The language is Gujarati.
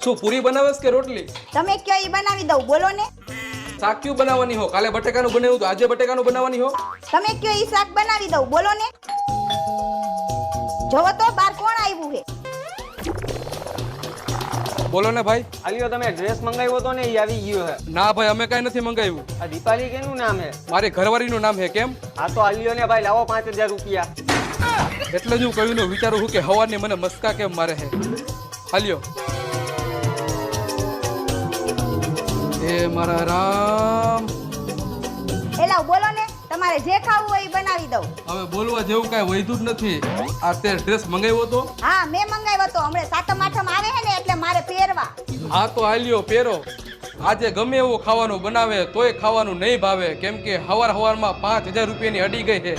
શું પૂરી બનાવેસ કે રોટલી? તમે કયો ઈ બનાવી દઉં, બોલો ને. શાક ક્યું બનાવવાની હો? કાલે બટેકાનું બનાવ્યું તો આજે બટેકાનું બનાવવાની હો? તમે કયો ઈ શાક બનાવી દઉં, બોલો ને. જોવો તો બાર કોણ આવ્યું છે? બોલો ને ભાઈ. આલિયો તમે ડ્રેસ મંગાવ્યો તો ને એ આવી ગયો હે. ના ભાઈ, અમે કઈ નથી મંગાવ્યું. આ દીપાલી કેનું નામ હે? મારી ઘરવાળીનું નામ હે. કેમ? આ તો આલિયો ને ભાઈ લાવો 5000 રૂપિયા. એટલે જ હું કહ્યું ને, વિચારું છું કે હવારની મને મસ્કા કેમ મારે હે. હાલ્યો. એ મારા રામ. એલા બોલો ને, તમારે જે ખાવું હોય ઈ બનાવી દઉં. હવે બોલવા જેવું કઈ વૈધું જ નથી. આ તે ડ્રેસ મંગાવ્યો તો? હા, મેં મંગાવ્યો તો. હમણાં સાતમ આઠમ આવે છે ને એટલે મારે પહેરવા. હા તો હાલ્યો પહેરો. આજે ગમે એવું ખાવાનું બનાવે તોય ખાવાનું નહીં ભાવે, કેમ કે હવારમાં 5000 રૂપિયાની અડી ગઈ છે.